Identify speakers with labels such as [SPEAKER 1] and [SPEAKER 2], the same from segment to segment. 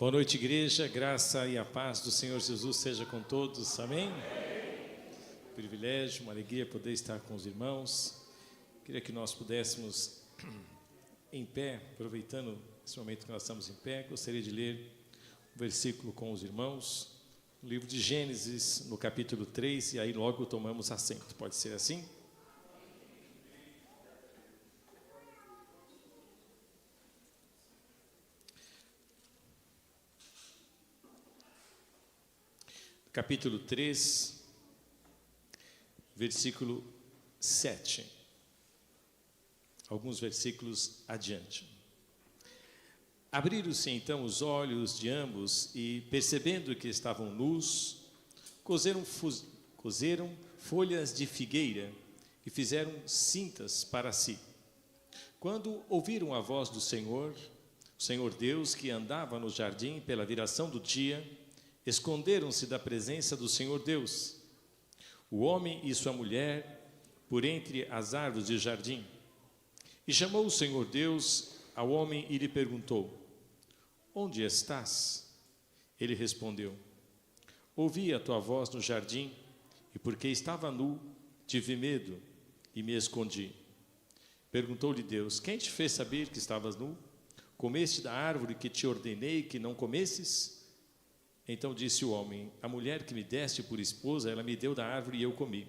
[SPEAKER 1] Boa noite, igreja. Graça e a paz do Senhor Jesus seja com todos. Amém? Privilégio, uma alegria poder estar com os irmãos. Queria que nós pudéssemos, em pé, aproveitando esse momento que nós estamos em pé, gostaria de ler um versículo com os irmãos, no livro de Gênesis, no capítulo 3, e aí logo tomamos assento. Pode ser assim? Capítulo 3, versículo 7. Alguns versículos adiante. Abriram-se então os olhos de ambos e, percebendo que estavam nus, cozeram folhas de figueira e fizeram cintas para si. Quando ouviram a voz do Senhor, o Senhor Deus, que andava no jardim pela viração do dia, esconderam-se da presença do Senhor Deus, o homem e sua mulher, por entre as árvores do jardim. E chamou o Senhor Deus ao homem e lhe perguntou: onde estás? Ele respondeu: ouvi a tua voz no jardim, e porque estava nu, tive medo e me escondi. Perguntou-lhe Deus: quem te fez saber que estavas nu? Comeste da árvore que te ordenei que não comesses? Então disse o homem: a mulher que me deste por esposa, ela me deu da árvore e eu comi.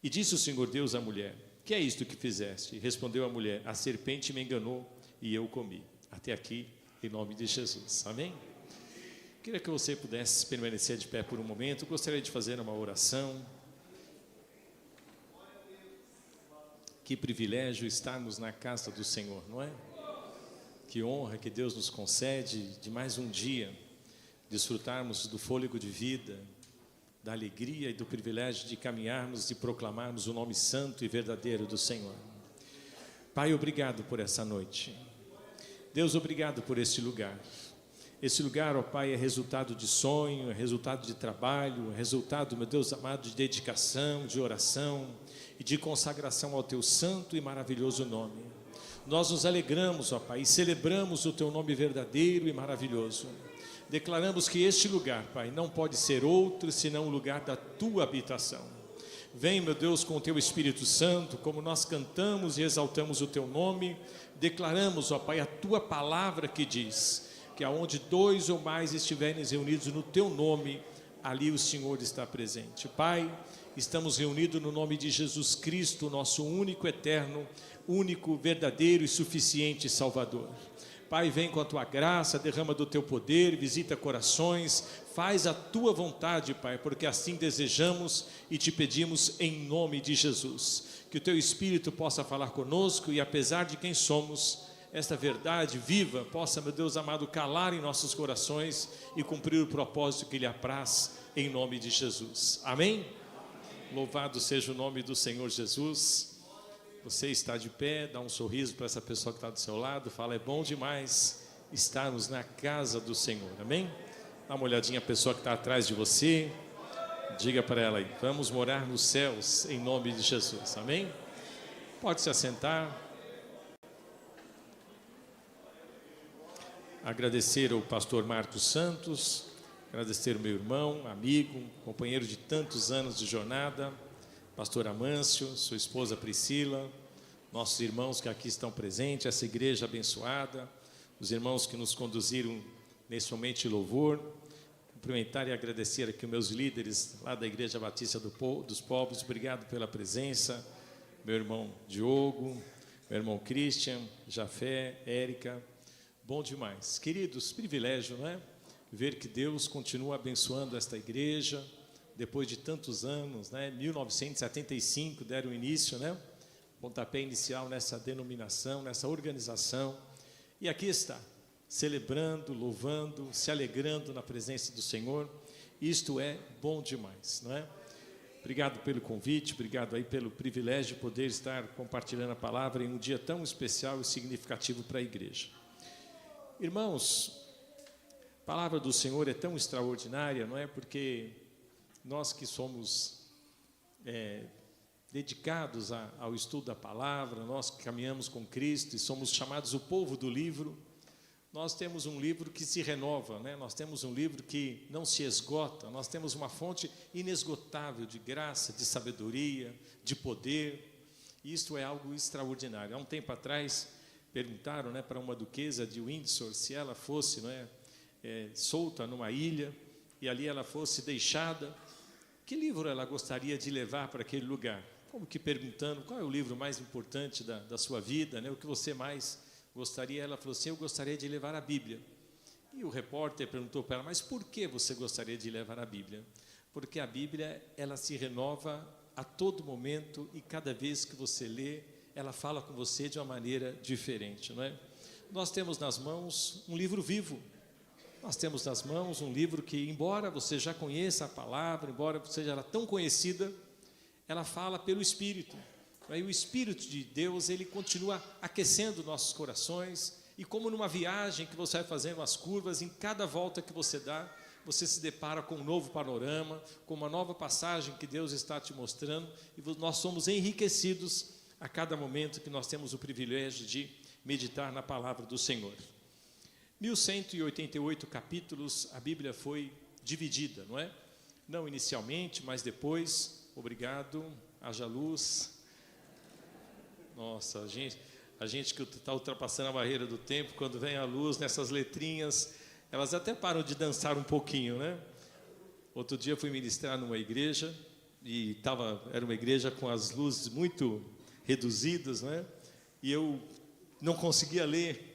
[SPEAKER 1] E disse o Senhor Deus à mulher: que é isto que fizeste? E respondeu a mulher: a serpente me enganou e eu comi. Até aqui, em nome de Jesus. Amém? Queria que você pudesse permanecer de pé por um momento. Gostaria de fazer uma oração. Que privilégio estarmos na casa do Senhor, não é? Que honra que Deus nos concede de mais um dia desfrutarmos do fôlego de vida, da alegria e do privilégio de caminharmos e proclamarmos o nome santo e verdadeiro do Senhor. Pai, obrigado por essa noite. Deus, obrigado por este lugar. Esse lugar, ó Pai, é resultado de sonho, é resultado de trabalho, é resultado, meu Deus amado, de dedicação, de oração e de consagração ao Teu santo e maravilhoso nome. Nós nos alegramos, ó Pai, e celebramos o Teu nome verdadeiro e maravilhoso. Declaramos que este lugar, Pai, não pode ser outro senão o lugar da Tua habitação. Vem, meu Deus, com o Teu Espírito Santo, como nós cantamos e exaltamos o Teu nome, declaramos, ó Pai, a Tua palavra que diz que aonde dois ou mais estiverem reunidos no Teu nome, ali o Senhor está presente. Pai, estamos reunidos no nome de Jesus Cristo, nosso único, eterno, único, verdadeiro e suficiente Salvador. Pai, vem com a Tua graça, derrama do Teu poder, visita corações, faz a Tua vontade, Pai, porque assim desejamos e te pedimos em nome de Jesus. Que o Teu Espírito possa falar conosco e, apesar de quem somos, esta verdade viva possa, meu Deus amado, calar em nossos corações e cumprir o propósito que lhe apraz em nome de Jesus. Amém? Louvado seja o nome do Senhor Jesus. Você está de pé, dá um sorriso para essa pessoa que está do seu lado, fala: é bom demais estarmos na casa do Senhor, amém? Dá uma olhadinha a pessoa que está atrás de você, diga para ela aí: vamos morar nos céus em nome de Jesus, amém? Pode se assentar. Agradecer ao pastor Marcos Santos, agradecer ao meu irmão, amigo, companheiro de tantos anos de jornada, pastor Amâncio, sua esposa Priscila, nossos irmãos que aqui estão presentes, essa igreja abençoada, os irmãos que nos conduziram nesse momento de louvor. Cumprimentar e agradecer aqui os meus líderes lá da Igreja Batista dos Povos, obrigado pela presença, meu irmão Diogo, meu irmão Christian, Jafé, Érica, bom demais. Queridos, privilégio, não é? Ver que Deus continua abençoando esta igreja, depois de tantos anos, né? 1975 deram início, né? Pontapé inicial nessa denominação, nessa organização. E aqui está, celebrando, louvando, se alegrando na presença do Senhor. Isto é bom demais, não é? Obrigado pelo convite, obrigado aí pelo privilégio de poder estar compartilhando a palavra em um dia tão especial e significativo para a igreja. Irmãos, a palavra do Senhor é tão extraordinária, não é? Porque nós que somos dedicados ao estudo da palavra, nós que caminhamos com Cristo e somos chamados o povo do livro, nós temos um livro que se renova, né? Nós temos um livro que não se esgota, nós temos uma fonte inesgotável de graça, de sabedoria, de poder. Isto é algo extraordinário. Há um tempo atrás, perguntaram, né, para uma duquesa de Windsor se ela fosse, solta numa ilha e ali ela fosse deixada, que livro ela gostaria de levar para aquele lugar? Como que perguntando qual é o livro mais importante da sua vida, né? O que você mais gostaria? Ela falou assim: eu gostaria de levar a Bíblia. E o repórter perguntou para ela: mas por que você gostaria de levar a Bíblia? Porque a Bíblia, ela se renova a todo momento e cada vez que você lê, ela fala com você de uma maneira diferente, não é? Nós temos nas mãos um livro vivo. Nós temos nas mãos um livro que, embora você já conheça a palavra, embora seja ela tão conhecida, ela fala pelo Espírito. E o Espírito de Deus, ele continua aquecendo nossos corações, e como numa viagem que você vai fazendo as curvas, em cada volta que você dá, você se depara com um novo panorama, com uma nova passagem que Deus está te mostrando, e nós somos enriquecidos a cada momento que nós temos o privilégio de meditar na palavra do Senhor. 1188 capítulos, a Bíblia foi dividida, não é? Não inicialmente, mas depois. Obrigado, haja luz. Nossa, a gente que está ultrapassando a barreira do tempo, quando vem a luz nessas letrinhas, elas até param de dançar um pouquinho, né? Outro dia fui ministrar numa igreja, e era uma igreja com as luzes muito reduzidas, né? E eu não conseguia ler.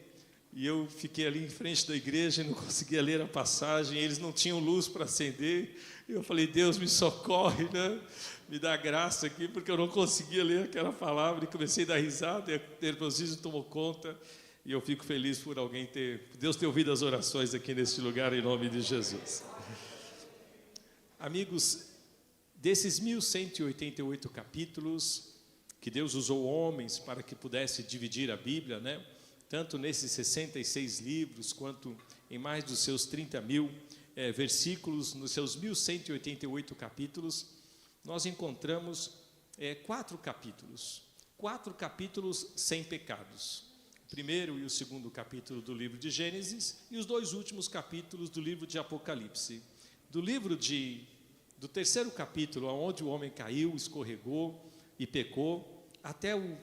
[SPEAKER 1] E eu fiquei ali em frente da igreja e não conseguia ler a passagem, eles não tinham luz para acender. Eu falei: Deus, me socorre, né? Me dá graça aqui, porque eu não conseguia ler aquela palavra. E comecei a dar risada, e o nervosismo tomou conta. E eu fico feliz por Deus ter ouvido as orações aqui neste lugar, em nome de Jesus. Amigos, desses 1188 capítulos, que Deus usou homens para que pudesse dividir a Bíblia, né? Tanto nesses 66 livros, quanto em mais dos seus 30.000 versículos, nos seus 1188 capítulos, nós encontramos 4 capítulos sem pecados. O primeiro e o segundo capítulo do livro de Gênesis e os 2 últimos capítulos do livro de Apocalipse. Do terceiro capítulo, onde o homem caiu, escorregou e pecou, até o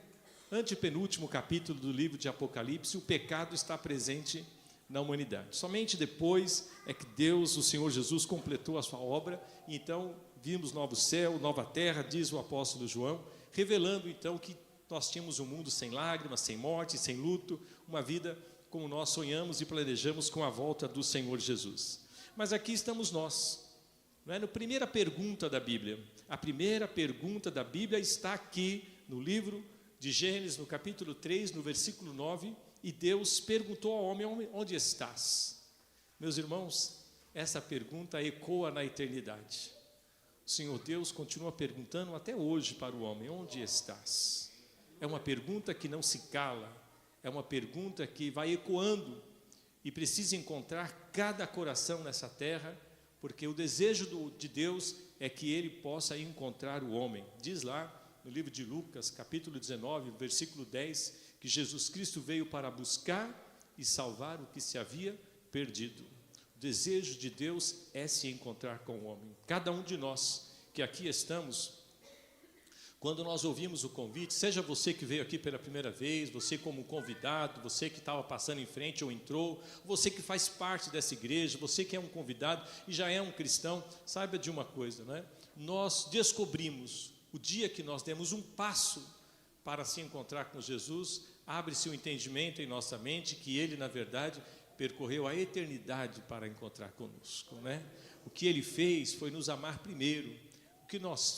[SPEAKER 1] antepenúltimo capítulo do livro de Apocalipse, o pecado está presente na humanidade. Somente depois é que Deus, o Senhor Jesus, completou a sua obra, e então vimos novo céu, nova terra, diz o apóstolo João, revelando então que nós tínhamos um mundo sem lágrimas, sem morte, sem luto, uma vida como nós sonhamos e planejamos com a volta do Senhor Jesus. Mas aqui estamos nós, não é? Na primeira pergunta da Bíblia. A primeira pergunta da Bíblia está aqui no livro de Gênesis, no capítulo 3, no versículo 9, e Deus perguntou ao homem: onde estás? Meus irmãos, essa pergunta ecoa na eternidade. O Senhor Deus continua perguntando até hoje para o homem: onde estás? É uma pergunta que não se cala, é uma pergunta que vai ecoando, e precisa encontrar cada coração nessa terra, porque o desejo de Deus é que Ele possa encontrar o homem. Diz lá no livro de Lucas, capítulo 19, versículo 10, que Jesus Cristo veio para buscar e salvar o que se havia perdido. O desejo de Deus é se encontrar com o homem. Cada um de nós que aqui estamos, quando nós ouvimos o convite, seja você que veio aqui pela primeira vez, você como convidado, você que estava passando em frente ou entrou, você que faz parte dessa igreja, você que é um convidado e já é um cristão, saiba de uma coisa, né? Nós descobrimos, o dia que nós demos um passo para se encontrar com Jesus, abre-se um entendimento em nossa mente que Ele, na verdade, percorreu a eternidade para encontrar conosco, né? O que Ele fez foi nos amar primeiro. O que nós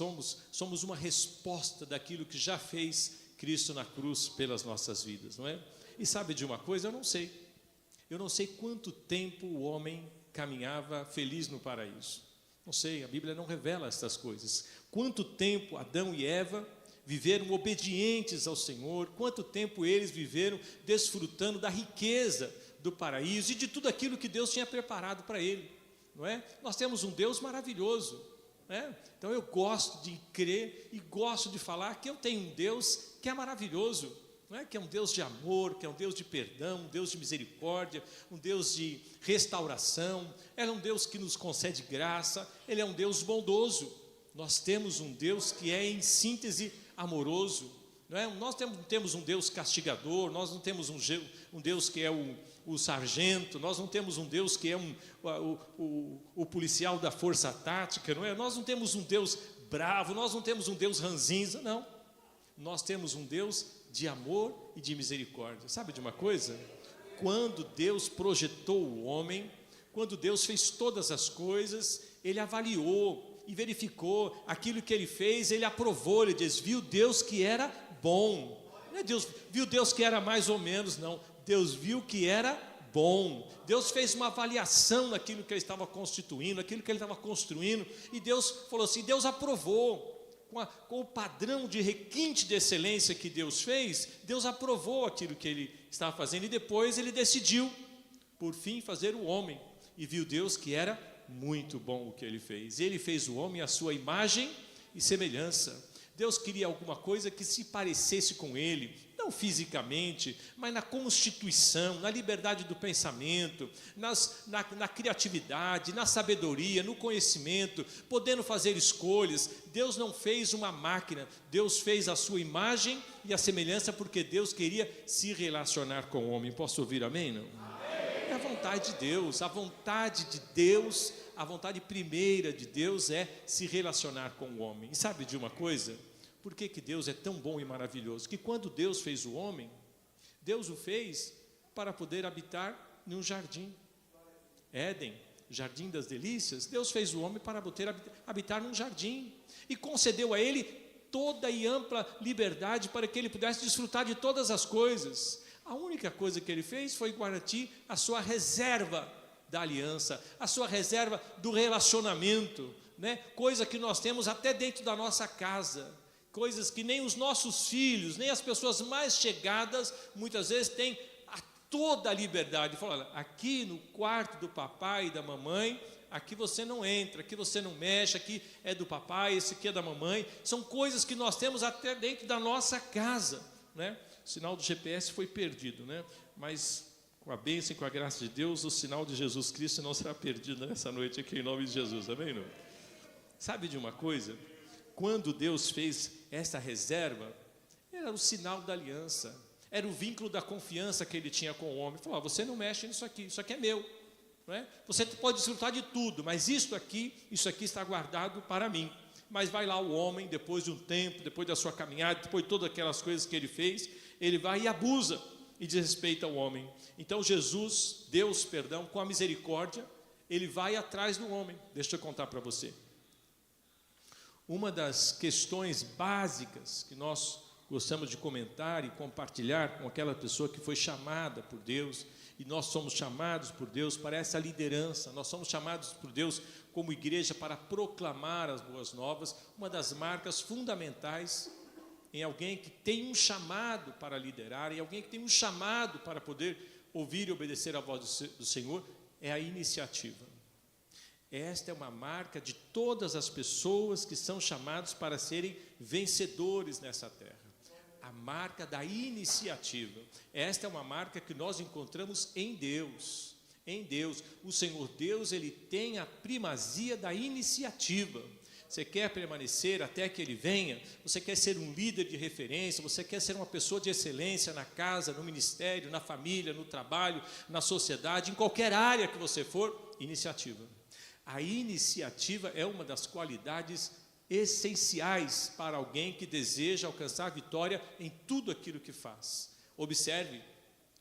[SPEAKER 1] somos uma resposta daquilo que já fez Cristo na cruz pelas nossas vidas, não é? E sabe de uma coisa? Eu não sei quanto tempo o homem caminhava feliz no paraíso. Não sei, a Bíblia não revela essas coisas. Quanto tempo Adão e Eva viveram obedientes ao Senhor, quanto tempo eles viveram desfrutando da riqueza do paraíso e de tudo aquilo que Deus tinha preparado para ele, não é? Nós temos um Deus maravilhoso, né? Então eu gosto de crer e gosto de falar que eu tenho um Deus que é maravilhoso, não é? Que é um Deus de amor, que é um Deus de perdão, um Deus de misericórdia, um Deus de restauração. Ele é um Deus que nos concede graça, Ele é um Deus bondoso. Nós temos um Deus que é, em síntese, amoroso, não é? Nós temos um Deus castigador, nós não temos um Deus que é o sargento, nós não temos um Deus que é o policial da força tática, não é? Nós não temos um Deus bravo, nós não temos um Deus ranzinza, não. Nós temos um Deus de amor e de misericórdia. Sabe de uma coisa? Quando Deus projetou o homem, quando Deus fez todas as coisas, Ele avaliou e verificou aquilo que Ele fez, Ele aprovou, Ele diz, viu Deus que era bom. Não é Deus, viu Deus que era mais ou menos, não. Deus viu que era bom. Deus fez uma avaliação naquilo que Ele estava constituindo, naquilo que Ele estava construindo, e Deus falou assim, Deus aprovou. Com o padrão de requinte de excelência que Deus fez, Deus aprovou aquilo que Ele estava fazendo, e depois Ele decidiu, por fim, fazer o homem, e viu Deus que era muito bom o que Ele fez. Ele fez o homem à sua imagem e semelhança. Deus queria alguma coisa que se parecesse com Ele, não fisicamente, mas na constituição, na liberdade do pensamento, na criatividade, na sabedoria, no conhecimento, podendo fazer escolhas. Deus não fez uma máquina, Deus fez a sua imagem e a semelhança, porque Deus queria se relacionar com o homem. Posso ouvir amém? Não? É a vontade de Deus, a vontade de Deus, a vontade primeira de Deus é se relacionar com o homem. E sabe de uma coisa? Por que Deus é tão bom e maravilhoso? Que quando Deus fez o homem, Deus o fez para poder habitar num jardim. Éden, jardim das delícias, Deus fez o homem para poder habitar num jardim. E concedeu a ele toda e ampla liberdade para que ele pudesse desfrutar de todas as coisas. A única coisa que ele fez foi garantir a sua reserva da aliança, a sua reserva do relacionamento, né? Coisa que nós temos até dentro da nossa casa. Coisas que nem os nossos filhos, nem as pessoas mais chegadas, muitas vezes têm toda a liberdade. Fala, olha, aqui no quarto do papai e da mamãe, aqui você não entra, aqui você não mexe, aqui é do papai, esse aqui é da mamãe. São coisas que nós temos até dentro da nossa casa, né? O sinal do GPS foi perdido, né? Mas com a bênção e com a graça de Deus, o sinal de Jesus Cristo não será perdido nessa noite aqui, em nome de Jesus, amém? Não? Sabe de uma coisa? Quando Deus fez essa reserva, era o sinal da aliança, era o vínculo da confiança que Ele tinha com o homem. Ele falou, você não mexe nisso aqui, isso aqui é meu, não é? Você pode desfrutar de tudo, mas isso aqui está guardado para mim. Mas vai lá o homem, depois de um tempo, depois da sua caminhada, depois de todas aquelas coisas que ele fez, ele vai e abusa e desrespeita o homem. Então Jesus, Deus, perdão, com a misericórdia, Ele vai atrás do homem. Deixa eu contar para você. Uma das questões básicas que nós gostamos de comentar e compartilhar com aquela pessoa que foi chamada por Deus, e nós somos chamados por Deus para essa liderança, nós somos chamados por Deus como igreja para proclamar as boas novas. Uma das marcas fundamentais em alguém que tem um chamado para liderar, em alguém que tem um chamado para poder ouvir e obedecer à voz do Senhor, é a iniciativa. Esta é uma marca de todas as pessoas que são chamados para serem vencedores nessa terra. A marca da iniciativa. Esta é uma marca que nós encontramos em Deus. Em Deus. O Senhor Deus, Ele tem a primazia da iniciativa. Você quer permanecer até que Ele venha? Você quer ser um líder de referência? Você quer ser uma pessoa de excelência na casa, no ministério, na família, no trabalho, na sociedade, em qualquer área que você for? Iniciativa. A iniciativa é uma das qualidades essenciais para alguém que deseja alcançar a vitória em tudo aquilo que faz. Observe,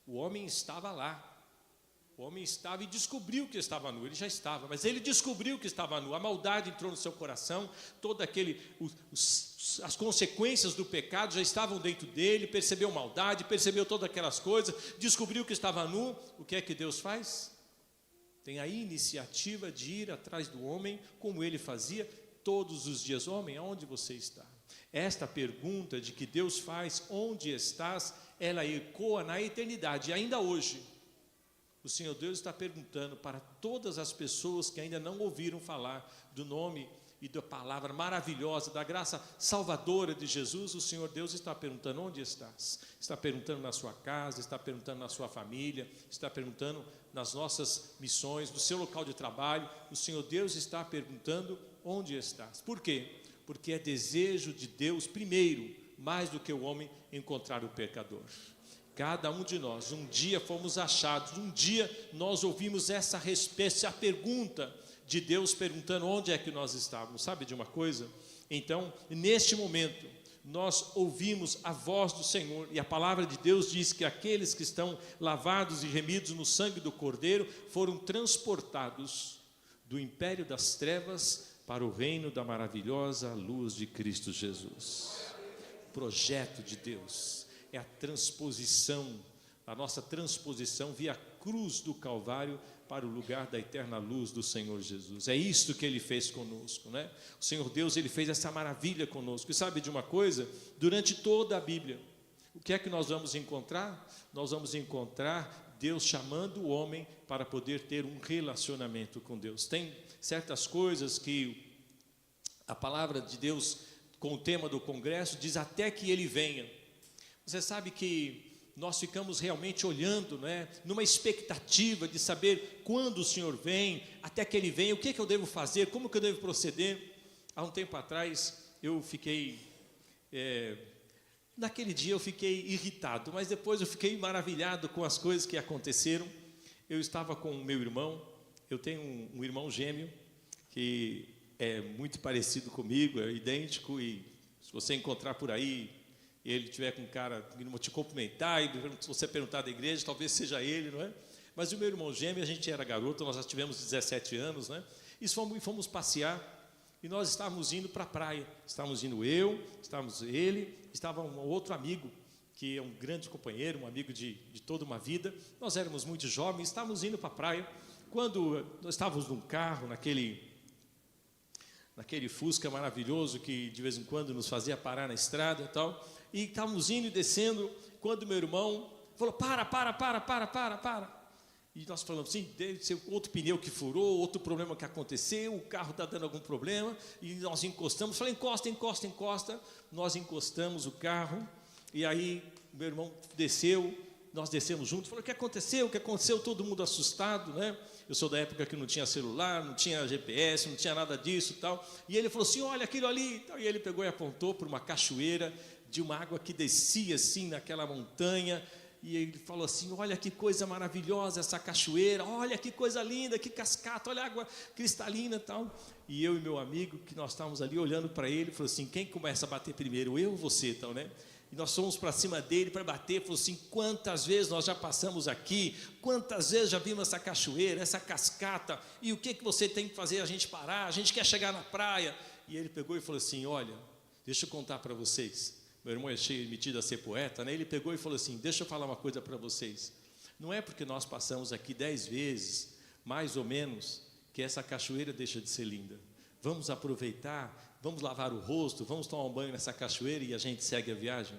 [SPEAKER 1] o homem estava lá. O homem estava e descobriu que estava nu. Ele já estava, mas ele descobriu que estava nu. A maldade entrou no seu coração, as consequências do pecado já estavam dentro dele, percebeu maldade, percebeu todas aquelas coisas, descobriu que estava nu. O que é que Deus faz? Tem a iniciativa de ir atrás do homem, como ele fazia todos os dias. Homem, aonde você está? Esta pergunta de que Deus faz, onde estás, ela ecoa na eternidade. E ainda hoje, o Senhor Deus está perguntando para todas as pessoas que ainda não ouviram falar do nome e da palavra maravilhosa, da graça salvadora de Jesus, o Senhor Deus está perguntando: onde estás? Está perguntando na sua casa, está perguntando na sua família, está perguntando nas nossas missões, no seu local de trabalho. O Senhor Deus está perguntando: onde estás? Por quê? Porque é desejo de Deus, primeiro, mais do que o homem, encontrar o pecador. Cada um de nós, um dia fomos achados, um dia nós ouvimos essa pergunta de Deus, perguntando onde é que nós estávamos. Sabe de uma coisa? Então, neste momento, nós ouvimos a voz do Senhor, e a palavra de Deus diz que aqueles que estão lavados e remidos no sangue do Cordeiro foram transportados do império das trevas para o reino da maravilhosa luz de Cristo Jesus. O projeto de Deus é a transposição, a nossa transposição via cruz do Calvário para o lugar da eterna luz do Senhor Jesus. É isto que Ele fez conosco, né? O Senhor Deus, Ele fez essa maravilha conosco. E sabe de uma coisa? Durante toda a Bíblia, o que é que nós vamos encontrar? Nós vamos encontrar Deus chamando o homem para poder ter um relacionamento com Deus. Tem certas coisas que a palavra de Deus, com o tema do congresso, diz: até que Ele venha. Você sabe que nós ficamos realmente olhando, né, numa expectativa de saber quando o Senhor vem, até que Ele venha, o que eu devo fazer, como que eu devo proceder. Há um tempo atrás, eu fiquei, naquele dia eu fiquei irritado, mas depois eu fiquei maravilhado com as coisas que aconteceram. Eu estava com o meu irmão, eu tenho um irmão gêmeo, que é muito parecido comigo, é idêntico, e se você encontrar por aí, e ele tiver com um cara que te cumprimentar, e se você perguntar da igreja, talvez seja ele, não é? Mas o meu irmão gêmeo, a gente era garoto, nós já tivemos 17 anos, né? E fomos passear, e nós estávamos indo para a praia. Estávamos indo estávamos ele, estava um outro amigo, que é um grande companheiro, um amigo de toda uma vida. Nós éramos muito jovens, estávamos indo para a praia, quando nós estávamos num carro, naquele Fusca maravilhoso, que de vez em quando nos fazia parar na estrada e tal. E estávamos indo e descendo, quando meu irmão falou: para. E nós falamos assim: deve ser outro pneu que furou, outro problema que aconteceu, o carro está dando algum problema. E nós encostamos, falei: encosta. Nós encostamos o carro, e aí meu irmão desceu, nós descemos juntos. Falou: o que aconteceu? Todo mundo assustado, né? Eu sou da época que não tinha celular, não tinha GPS, não tinha nada disso e tal. E ele falou assim: olha aquilo ali. E ele pegou e apontou para uma cachoeira de uma água que descia assim naquela montanha. E ele falou assim: olha que coisa maravilhosa essa cachoeira, olha que coisa linda, que cascata, olha a água cristalina e tal. E eu e meu amigo, que nós estávamos ali olhando para ele, falou assim: quem começa a bater primeiro, eu ou você, então, né? E nós fomos para cima dele para bater. Falou assim: quantas vezes nós já passamos aqui, quantas vezes já vimos essa cachoeira, essa cascata, e o que você tem que fazer a gente parar? A gente quer chegar na praia. E ele pegou e falou assim: olha, deixa eu contar para vocês. Meu irmão é metido a ser poeta, né? Ele pegou e falou assim: deixa eu falar uma coisa para vocês. Não é porque nós passamos aqui 10 vezes, mais ou menos, que essa cachoeira deixa de ser linda. Vamos aproveitar, vamos lavar o rosto, vamos tomar um banho nessa cachoeira e a gente segue a viagem.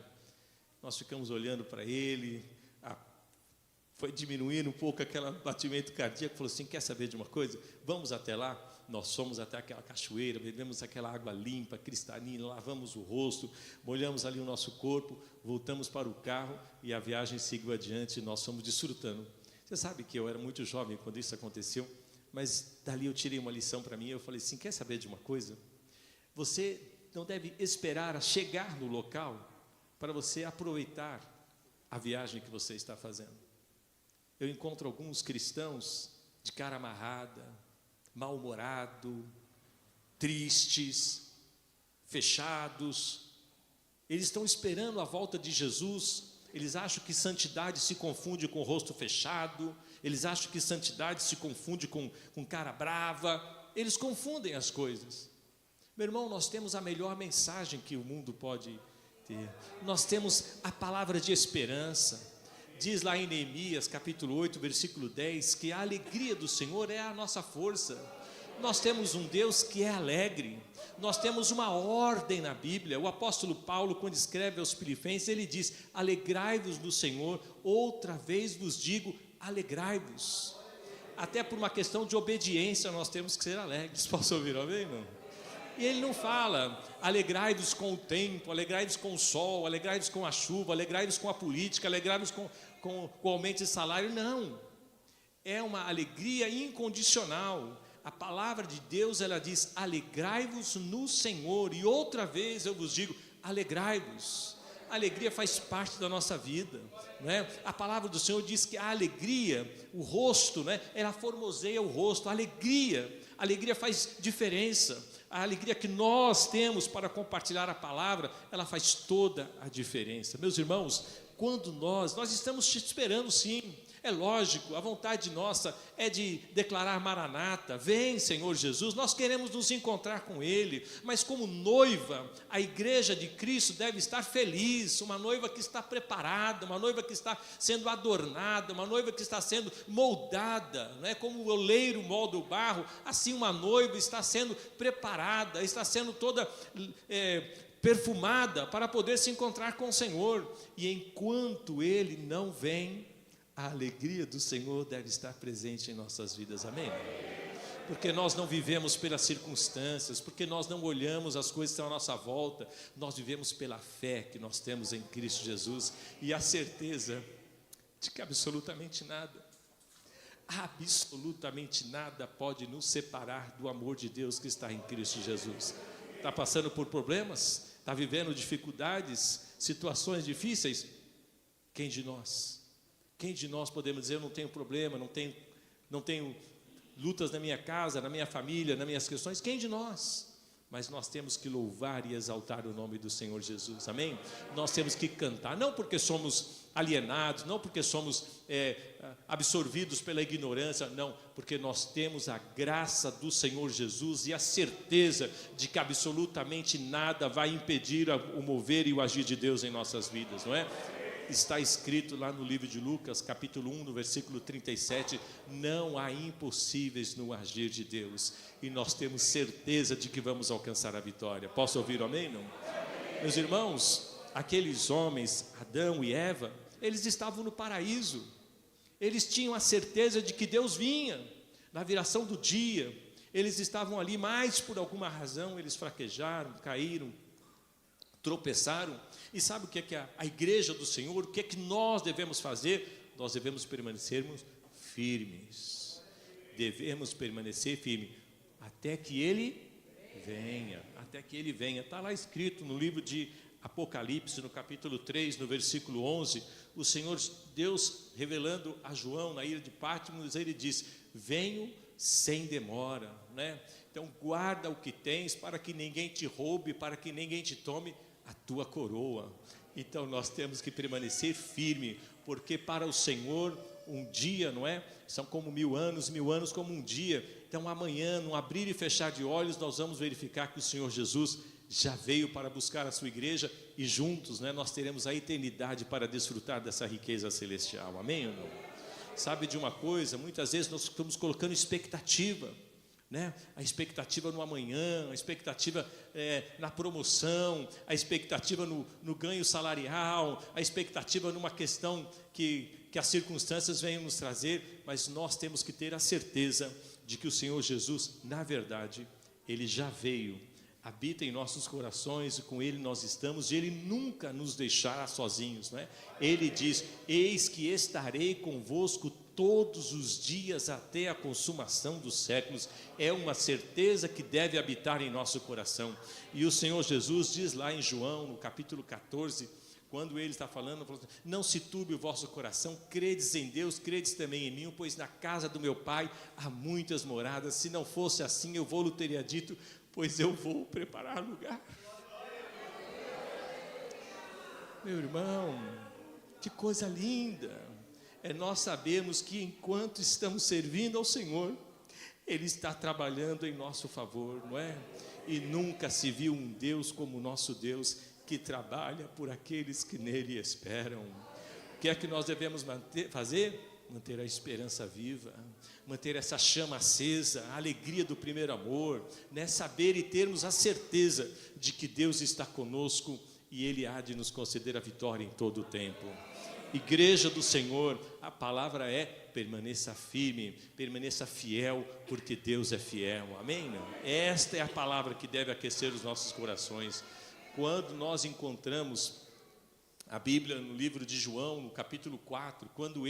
[SPEAKER 1] Nós ficamos olhando para ele, foi diminuindo um pouco aquele batimento cardíaco. Falou assim: quer saber de uma coisa? Vamos até lá. Nós fomos até aquela cachoeira, bebemos aquela água limpa, cristalina, lavamos o rosto, molhamos ali o nosso corpo, voltamos para o carro e a viagem seguiu adiante e nós fomos desfrutando. Você sabe que eu era muito jovem quando isso aconteceu, mas dali eu tirei uma lição para mim. Eu falei assim: quer saber de uma coisa? Você não deve esperar a chegar no local para você aproveitar a viagem que você está fazendo. Eu encontro alguns cristãos de cara amarrada, mal-humorado, tristes, fechados. Eles estão esperando a volta de Jesus. Eles acham que santidade se confunde com o rosto fechado. Eles acham que santidade se confunde com cara brava. Eles confundem as coisas. Meu irmão, nós temos a melhor mensagem que o mundo pode ter. Nós temos a palavra de esperança. Diz lá em Neemias, capítulo 8, versículo 10, que a alegria do Senhor é a nossa força. Nós temos um Deus que é alegre. Nós temos uma ordem na Bíblia. O apóstolo Paulo, quando escreve aos Filipenses, ele diz: alegrai-vos no Senhor, outra vez vos digo, alegrai-vos. Até por uma questão de obediência, nós temos que ser alegres. Posso ouvir amém, não? E ele não fala, alegrai-vos com o tempo, alegrai-vos com o sol, alegrai-vos com a chuva, alegrai-vos com a política, alegrai-vos com o aumento de salário. Não, é uma alegria incondicional. A palavra de Deus, ela diz, alegrai-vos no Senhor. E outra vez eu vos digo, alegrai-vos. A alegria faz parte da nossa vida, né? A palavra do Senhor diz que a alegria, o rosto, né? Ela formoseia o rosto. A alegria faz diferença. A alegria que nós temos para compartilhar a palavra, ela faz toda a diferença. Meus irmãos, quando nós estamos te esperando, sim. É lógico, a vontade nossa é de declarar Maranata, vem Senhor Jesus, nós queremos nos encontrar com Ele, mas como noiva, a igreja de Cristo deve estar feliz, uma noiva que está preparada, uma noiva que está sendo adornada, uma noiva que está sendo moldada, né? Como o oleiro molda o barro, assim uma noiva está sendo preparada, está sendo toda perfumada para poder se encontrar com o Senhor, e enquanto Ele não vem, a alegria do Senhor deve estar presente em nossas vidas, amém? Porque nós não vivemos pelas circunstâncias, porque nós não olhamos as coisas que estão à nossa volta, nós vivemos pela fé que nós temos em Cristo Jesus, e a certeza de que absolutamente nada pode nos separar do amor de Deus que está em Cristo Jesus. Está passando por problemas? Está vivendo dificuldades, situações difíceis? Quem de nós podemos dizer, eu não tenho problema, não tenho lutas na minha casa, na minha família, nas minhas questões? Quem de nós? Mas nós temos que louvar e exaltar o nome do Senhor Jesus, amém? Nós temos que cantar, não porque somos alienados, não porque somos absorvidos pela ignorância, não, porque nós temos a graça do Senhor Jesus e a certeza de que absolutamente nada vai impedir o mover e o agir de Deus em nossas vidas, não é? Está escrito lá no livro de Lucas, capítulo 1, no versículo 37, não há impossíveis no agir de Deus, e nós temos certeza de que vamos alcançar a vitória. Posso ouvir amém? Não? Meus irmãos, aqueles homens, Adão e Eva, eles estavam no paraíso, eles tinham a certeza de que Deus vinha, na viração do dia, eles estavam ali, mas por alguma razão eles fraquejaram, caíram, tropeçaram. E sabe o que é que a igreja do Senhor, o que é que nós devemos fazer? Nós devemos permanecermos firmes, devemos permanecer firmes, até que Ele venha, está lá escrito no livro de Apocalipse, no capítulo 3, no versículo 11, o Senhor Deus revelando a João na ilha de Patmos, Ele diz, venho sem demora, né? Então guarda o que tens, para que ninguém te roube, para que ninguém te tome a tua coroa. Então nós temos que permanecer firme, porque para o Senhor um dia, não é? São como 1000 anos como um dia. Então amanhã, no abrir e fechar de olhos, nós vamos verificar que o Senhor Jesus já veio para buscar a sua igreja, e juntos, né, nós teremos a eternidade para desfrutar dessa riqueza celestial, amém ou não? Sabe de uma coisa, muitas vezes nós estamos colocando expectativa, né? A expectativa no amanhã, a expectativa na promoção, a expectativa no ganho salarial, a expectativa numa questão que as circunstâncias venham nos trazer, mas nós temos que ter a certeza de que o Senhor Jesus, na verdade, Ele já veio, habita em nossos corações, e com Ele nós estamos, e Ele nunca nos deixará sozinhos, né? Ele diz, eis que estarei convosco todos os dias até a consumação dos séculos. É uma certeza que deve habitar em nosso coração. E o Senhor Jesus diz lá em João, no capítulo 14, quando Ele está falando, não se turbe o vosso coração, credes em Deus, credes também em mim, pois na casa do meu Pai há muitas moradas, se não fosse assim eu vou-lhe teria dito, pois eu vou preparar lugar. Meu irmão, que coisa linda é nós sabermos que enquanto estamos servindo ao Senhor, Ele está trabalhando em nosso favor, não é? E nunca se viu um Deus como o nosso Deus, que trabalha por aqueles que nele esperam. O que é que nós devemos fazer? Manter a esperança viva, manter essa chama acesa, a alegria do primeiro amor, né? Saber e termos a certeza de que Deus está conosco e Ele há de nos conceder a vitória em todo o tempo. Igreja do Senhor, a palavra é permaneça firme, permaneça fiel, porque Deus é fiel, amém? Não? Esta é a palavra que deve aquecer os nossos corações. Quando nós encontramos a Bíblia no livro de João, no capítulo 4, quando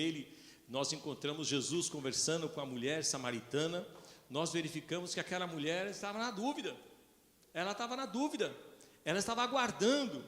[SPEAKER 1] nós encontramos Jesus conversando com a mulher samaritana, nós verificamos que aquela mulher estava na dúvida, ela estava aguardando,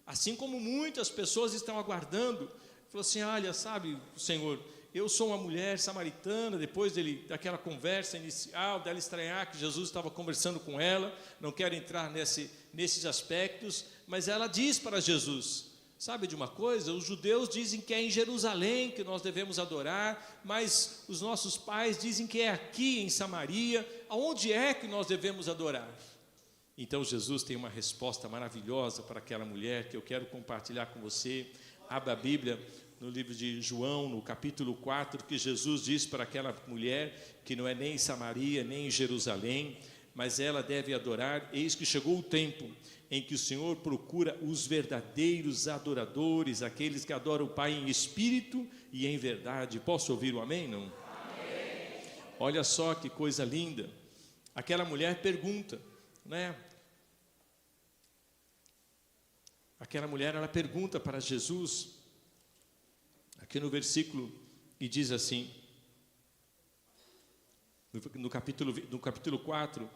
[SPEAKER 1] assim como muitas pessoas estão aguardando. Falou assim: olha, sabe, Senhor, eu sou uma mulher samaritana. Depois daquela conversa inicial, dela estranhar que Jesus estava conversando com ela, não quero entrar nesses aspectos, mas ela diz para Jesus: sabe de uma coisa, os judeus dizem que é em Jerusalém que nós devemos adorar, mas os nossos pais dizem que é aqui em Samaria. Aonde é que nós devemos adorar? Então Jesus tem uma resposta maravilhosa para aquela mulher, que eu quero compartilhar com você. Abra a Bíblia no livro de João, no capítulo 4, que Jesus diz para aquela mulher que não é nem em Samaria, nem em Jerusalém, mas ela deve adorar. Eis que chegou o tempo em que o Senhor procura os verdadeiros adoradores, aqueles que adoram o Pai em espírito e em verdade. Posso ouvir o amém, não? Amém. Olha só que coisa linda. Aquela mulher pergunta, né? Aquela mulher, ela pergunta para Jesus, aqui no versículo, e diz assim, no capítulo 4,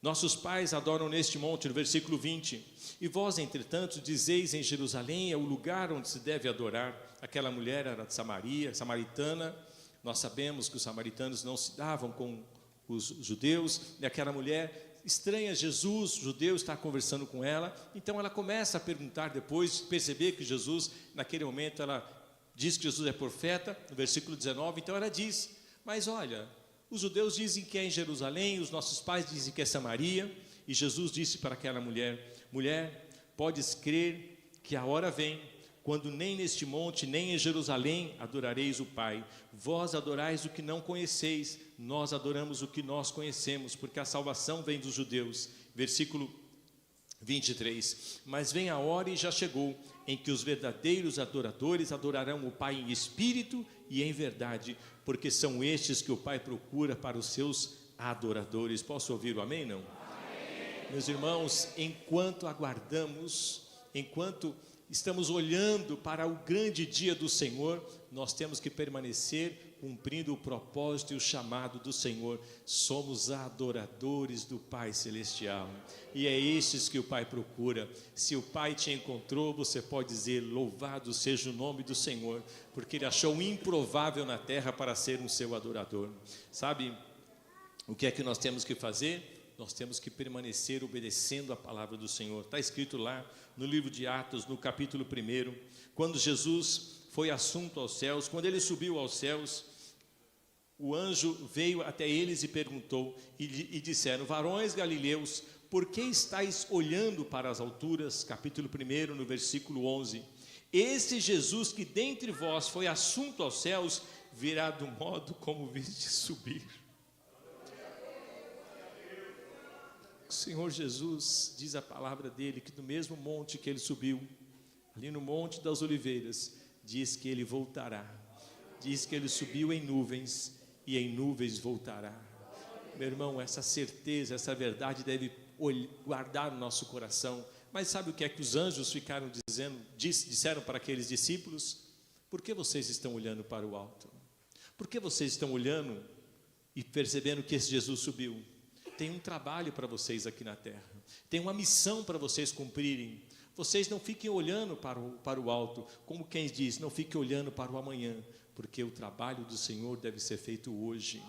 [SPEAKER 1] nossos pais adoram neste monte, no versículo 20, e vós, entretanto, dizeis em Jerusalém é o lugar onde se deve adorar. Aquela mulher era de Samaria, samaritana. Nós sabemos que os samaritanos não se davam com os judeus, e aquela mulher estranha Jesus, o judeu está conversando com ela, então ela começa a perguntar depois, perceber que Jesus, naquele momento, ela diz que Jesus é profeta, no versículo 19, então ela diz: mas olha, os judeus dizem que é em Jerusalém, os nossos pais dizem que é Samaria. E Jesus disse para aquela mulher: mulher, podes crer que a hora vem, quando nem neste monte, nem em Jerusalém adorareis o Pai. Vós adorais o que não conheceis, nós adoramos o que nós conhecemos, porque a salvação vem dos judeus. Versículo 23, mas vem a hora e já chegou, em que os verdadeiros adoradores adorarão o Pai em espírito e em verdade, porque são estes que o Pai procura para os seus adoradores. Posso ouvir o amém, não? Amém. Meus irmãos, enquanto aguardamos, enquanto estamos olhando para o grande dia do Senhor, nós temos que permanecer cumprindo o propósito e o chamado do Senhor. Somos adoradores do Pai Celestial, e é estes que o Pai procura. Se o Pai te encontrou, você pode dizer: louvado seja o nome do Senhor, porque Ele achou improvável na terra para ser um seu adorador. Sabe o que é que nós temos que fazer? Nós temos que permanecer obedecendo a palavra do Senhor. Está escrito lá no livro de Atos, no capítulo 1, quando Jesus foi assunto aos céus, quando ele subiu aos céus, o anjo veio até eles e perguntou, e disseram: varões galileus, por que estáis olhando para as alturas? Capítulo 1, no versículo 11. Esse Jesus que dentre vós foi assunto aos céus, virá do modo como viste subir. O Senhor Jesus, diz a palavra dele, que do mesmo monte que ele subiu, ali no Monte das Oliveiras, diz que ele voltará. Diz que ele subiu em nuvens e em nuvens voltará. Meu irmão, essa certeza, essa verdade deve guardar no nosso coração. Mas sabe o que é que os anjos ficaram disseram para aqueles discípulos? Por que vocês estão olhando para o alto? Por que vocês estão olhando e percebendo que esse Jesus subiu? Tem um trabalho para vocês aqui na terra, tem uma missão para vocês cumprirem. Vocês não fiquem olhando para o alto, como quem diz, não fiquem olhando para o amanhã, porque o trabalho do Senhor deve ser feito hoje,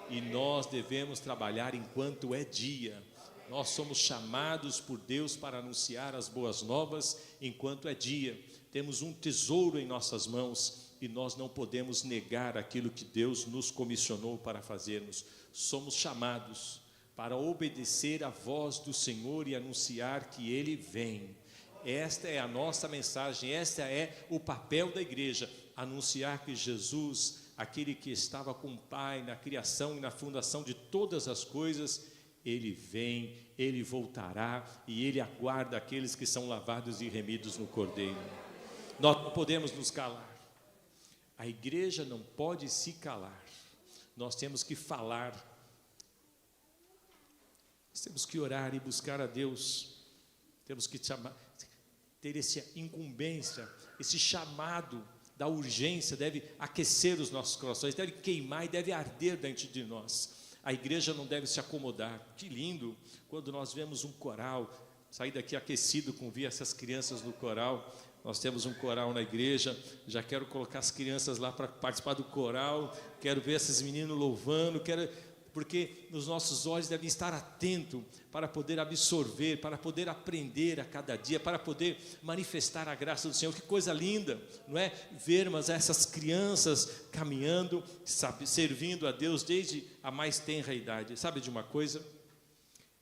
[SPEAKER 1] e nós devemos trabalhar enquanto é dia. Nós somos chamados por Deus para anunciar as boas novas enquanto é dia. Temos um tesouro em nossas mãos e nós não podemos negar aquilo que Deus nos comissionou para fazermos. Somos chamados para obedecer à voz do Senhor e anunciar que Ele vem. Esta é a nossa mensagem, esta é o papel da igreja, anunciar que Jesus, aquele que estava com o Pai na criação e na fundação de todas as coisas, Ele vem, Ele voltará e Ele aguarda aqueles que são lavados e remidos no Cordeiro. Nós não podemos nos calar. A igreja não pode se calar. Nós temos que falar. Nós temos que orar e buscar a Deus. Temos que ter essa incumbência, esse chamado da urgência, deve aquecer os nossos corações, deve queimar e deve arder dentro de nós. A igreja não deve se acomodar. Que lindo quando nós vemos um coral, sair daqui aquecido com ver essas crianças no coral. Nós temos um coral na igreja, já quero colocar as crianças lá para participar do coral, quero ver esses meninos louvando, porque os nossos olhos devem estar atentos para poder absorver, para poder aprender a cada dia, para poder manifestar a graça do Senhor. Que coisa linda, não é? Vermos essas crianças caminhando, servindo a Deus desde a mais tenra idade. Sabe de uma coisa?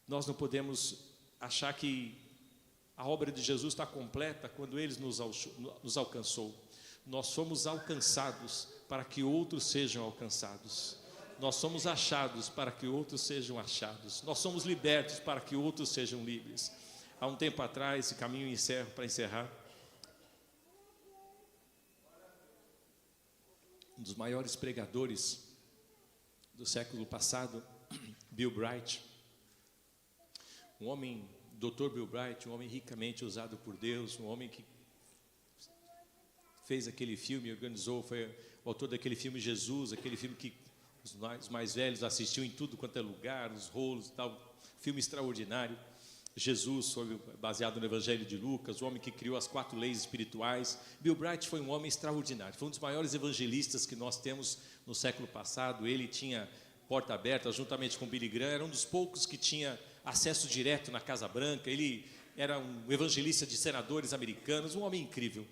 [SPEAKER 1] Nós não podemos achar que a obra de Jesus está completa quando Ele nos alcançou. Nós somos alcançados para que outros sejam alcançados. Nós somos achados para que outros sejam achados. Nós somos libertos para que outros sejam livres. Há um tempo atrás, esse caminho encerro para encerrar. Um dos maiores pregadores do século passado, Bill Bright, um homem, Dr. Bill Bright, um homem ricamente usado por Deus, um homem que fez aquele filme, organizou, foi o autor daquele filme Jesus, aquele filme que os mais velhos assistiam em tudo quanto é lugar, os rolos e tal, filme extraordinário. Jesus, baseado no Evangelho de Lucas, o homem que criou as 4 leis espirituais. Bill Bright foi um homem extraordinário, foi um dos maiores evangelistas que nós temos no século passado. Ele tinha porta aberta, juntamente com Billy Graham, era um dos poucos que tinha acesso direto na Casa Branca. Ele era um evangelista de senadores americanos, um homem incrível.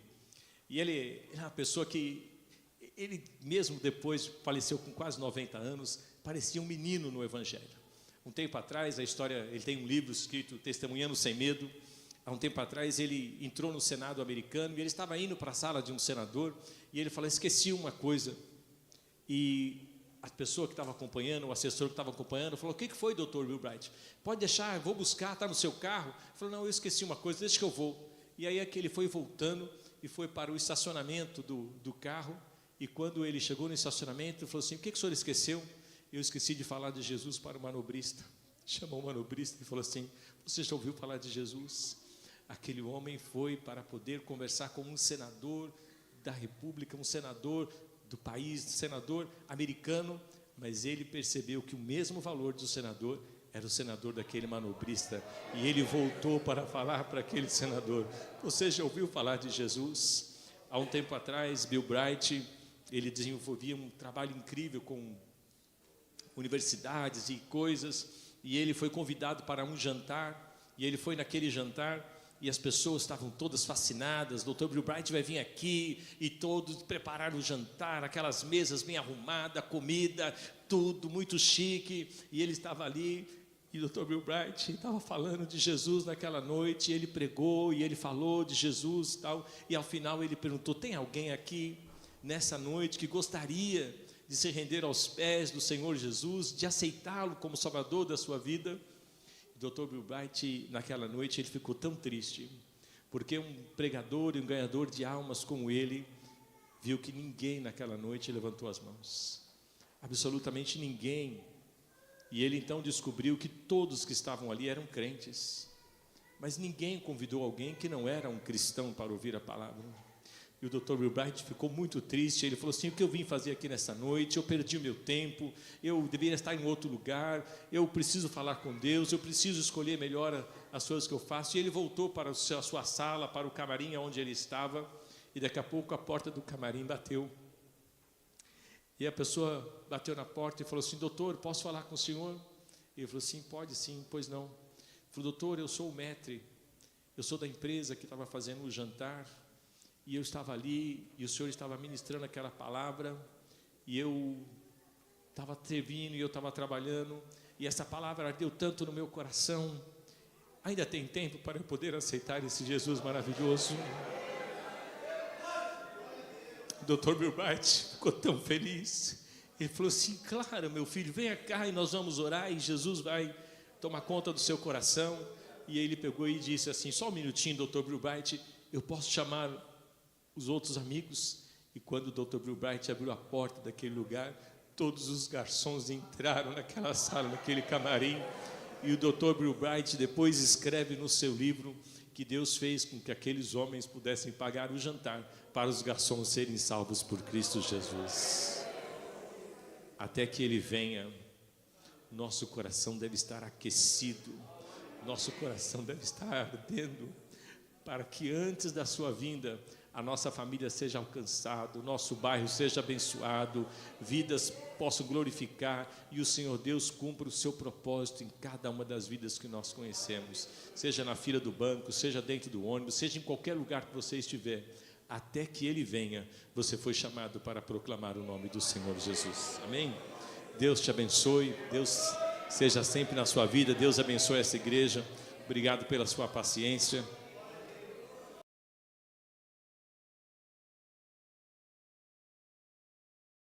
[SPEAKER 1] E ele era uma pessoa que, ele mesmo depois faleceu com quase 90 anos, parecia um menino no Evangelho. Um tempo atrás, a história, ele tem um livro escrito Testemunhando Sem Medo. Há um tempo atrás ele entrou no Senado americano e ele estava indo para a sala de um senador e ele falou, esqueci uma coisa. E a pessoa que estava acompanhando, o assessor que estava acompanhando, falou, o que foi, doutor Bill Bright? Pode deixar, eu vou buscar, está no seu carro? Ele falou, não, eu esqueci uma coisa, deixa que eu vou. E aí é que ele foi voltando e foi para o estacionamento do carro. E quando ele chegou no estacionamento, ele falou assim, o que o senhor esqueceu? Eu esqueci de falar de Jesus para o manobrista. Chamou o manobrista e falou assim, você já ouviu falar de Jesus? Aquele homem foi para poder conversar com um senador da república, um senador do país, senador americano, mas ele percebeu que o mesmo valor do senador era o senador daquele manobrista, e ele voltou para falar para aquele senador, você já ouviu falar de Jesus? Há um tempo atrás, Bill Bright, ele desenvolvia um trabalho incrível com universidades e coisas, e ele foi convidado para um jantar, e ele foi naquele jantar, e as pessoas estavam todas fascinadas, Dr. Bill Bright vai vir aqui, e todos prepararam o jantar, aquelas mesas bem arrumadas, comida, tudo muito chique, e ele estava ali, e o Dr. Bill Bright estava falando de Jesus naquela noite, e ele pregou, e ele falou de Jesus e tal, e ao final ele perguntou, tem alguém aqui nessa noite que gostaria de se render aos pés do Senhor Jesus, de aceitá-lo como Salvador da sua vida? O Dr. Bill Bright, naquela noite, ele ficou tão triste, porque um pregador e um ganhador de almas como ele, viu que ninguém naquela noite levantou as mãos, absolutamente ninguém, e ele então descobriu que todos que estavam ali eram crentes, mas ninguém convidou alguém que não era um cristão para ouvir a palavra. E o Dr. Bill Bright ficou muito triste, ele falou assim, o que eu vim fazer aqui nessa noite? Eu perdi o meu tempo, eu deveria estar em outro lugar, eu preciso falar com Deus, eu preciso escolher melhor as coisas que eu faço. E ele voltou para a sua sala, para o camarim onde ele estava, e daqui a pouco a porta do camarim bateu. E a pessoa bateu na porta e falou assim, doutor, posso falar com o senhor? E ele falou assim, pode sim, pois não. Ele falou, doutor, eu sou o maître, eu sou da empresa que estava fazendo o jantar, e eu estava ali, e o senhor estava ministrando aquela palavra, e eu estava servindo, e eu estava trabalhando, e essa palavra ardeu tanto no meu coração. Ainda tem tempo para eu poder aceitar esse Jesus maravilhoso? O Dr. Bill Bright ficou tão feliz, ele falou assim, claro, meu filho, venha cá e nós vamos orar, e Jesus vai tomar conta do seu coração. E ele pegou e disse assim, só um minutinho, Dr. Bill Bright, eu posso chamar os outros amigos? E quando o Dr. Bill Bright abriu a porta daquele lugar, todos os garçons entraram naquela sala, naquele camarim. E o Dr. Bill Bright depois escreve no seu livro que Deus fez com que aqueles homens pudessem pagar o jantar para os garçons serem salvos por Cristo Jesus. Até que Ele venha, nosso coração deve estar aquecido, nosso coração deve estar ardendo, para que antes da sua vinda, a nossa família seja alcançada, o nosso bairro seja abençoado, vidas possam glorificar e o Senhor Deus cumpra o seu propósito em cada uma das vidas que nós conhecemos, seja na fila do banco, seja dentro do ônibus, seja em qualquer lugar que você estiver. Até que Ele venha, você foi chamado para proclamar o nome do Senhor Jesus. Amém? Deus te abençoe, Deus seja sempre na sua vida, Deus abençoe essa igreja. Obrigado pela sua paciência.